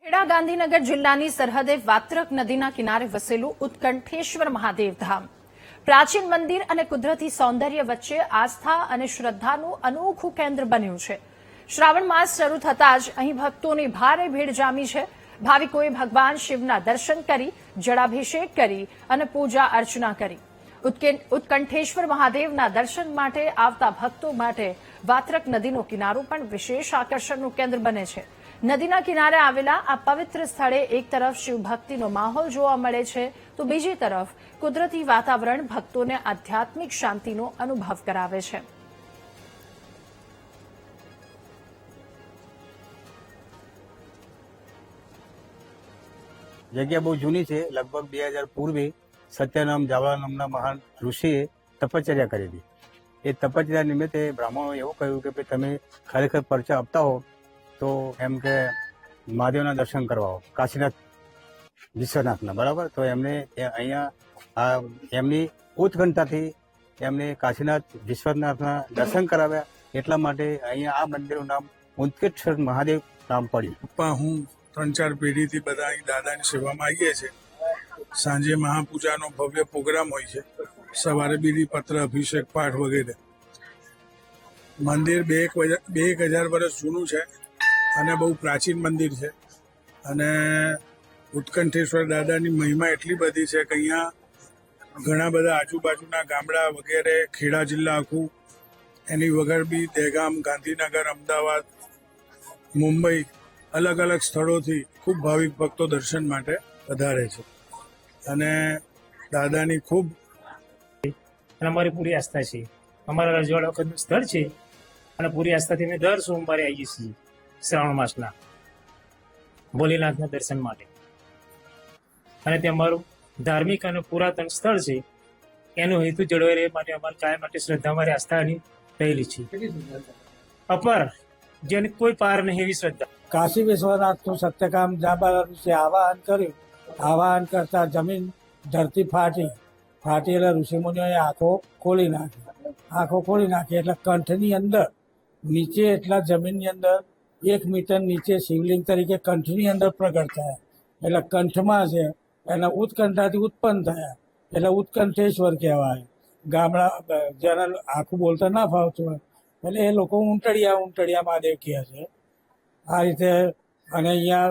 ખેડા ગાંધીનગર જિલ્લાની સરહદે વાત્રક નદીના કિનારે વસેલું ઉત્કંઠેશ્વર મહાદેવ ધામ પ્રાચીન મંદિર અને કુદરતી સૌંદર્ય વચ્ચે આસ્થા અને શ્રદ્ધાનું અનોખું કેન્દ્ર બન્યું છે। શ્રાવણ માસ શરૂ થતાં જ અહીં ભક્તોની ભારે ભીડ જામી છે। ભાવિકોએ ભગવાન શિવના દર્શન કરી જળાભિષેક કરી અને પૂજા અર્ચના કરી। ઉત્કંઠેશ્વર મહાદેવના દર્શન માટે આવતા ભક્તો માટે વાત્રક નદીનો કિનારો પણ વિશેષ આકર્ષણનું કેન્દ્ર બને છે। નદીના કિનારે આવેલા આ પવિત્ર સ્થળે એક તરફ શિવભક્તિનો માહોલ જોવા મળે છે તો બીજી તરફ કુદરતી વાતાવરણ ભક્તોને આધ્યાત્મિક શાંતિનો અનુભવ કરાવે છે। જગ્યા બહુ જૂની છે। લગભગ 2000 પૂર્વે સત્યનામ જાવળા નામના મહાન ઋષિએ તપશ્ચર્યા કરેલી। એ તપશ્ચર્યા નિમિત્તે બ્રાહ્મણોએ એવું કહ્યું કે તમે ખરેખર પરચા આપતા હો તો એમ કે મહાદેવના દર્શન કરવા આવો, કાશીનાથ વિશ્વનાથના, બરાબર। તો એમને અહીંયા એમની ઉત્કંઠાથી એમને કાશીનાથ વિશ્વનાથના દર્શન કરાવ્યા। એટલા માટે અહીંયા આ મંદિરનું નામ ઉત્કંઠેશ્વર મહાદેવ નામ પડ્યું। હું 3-4 પેઢીથી બધા અહીં દાદાની સેવામાં આવીએ છીએ। સાંજે મહાપૂજાનો ભવ્ય પ્રોગ્રામ હોય છે, સવારે બીલીપત્ર અભિષેક પાઠ વગેરે। મંદિર 1000 વર્ષ જૂનું છે અને બહુ પ્રાચીન મંદિર છે અને ઉત્કંઠેશ્વર દાદાની મહિમા એટલી બધી છે કે અહીંયા ઘણા બધા આજુબાજુના ગામડા વગેરે, ખેડા જિલ્લા આખું, એની વગર બી દહેગામ, ગાંધીનગર, અમદાવાદ, મુંબઈ, અલગ અલગ સ્થળોથી ખૂબ ભાવિક ભક્તો દર્શન માટે પધારે છે અને દાદાની ખૂબ અમારી પૂરી આસ્થા છે। અમારા રજવાડા વખતનું સ્થળ છે અને પૂરી આસ્થાથી અમે દર સોમવારે આવીએ છીએ શ્રાવણ માસના ભોલેનાથના દર્શન માટે। અને તે અમારું ધાર્મિક અને પુરાતન સ્થળ છે, એનો હેતુ જળવાઈ રહે માટે અમારે કાયમ માટે શ્રદ્ધા, અમારી આસ્થાની રહેલી છે અપાર, જેની કોઈ પાર નહીં એવી શ્રદ્ધા। કાશી વિશ્વનાથનું સત્યકામ જાબાલા ઋષિએ આવાહન કર્યું। આવાહન કરતા જમીન ધરતી ફાટી એટલે ઋષિમુનિઓએ આંખો ખોલી નાખી એટલે કંઠની અંદર નીચે એટલા જમીનની અંદર 1 મીટર નીચે શિવલિંગ તરીકે કંઠની અંદર પ્રગટ થયા। એટલે કંઠમાં છે એના ઉત્કંઠાથી ઉત્પન્ન થયા એટલે ઉત્કંઠેશ્વર કહેવાય। ગામડા જેના આખું બોલતા ના ફાવતું હોય એટલે એ લોકો ઊંટડિયા મહાદેવ કહે છે આ રીતે। અને અહીંયા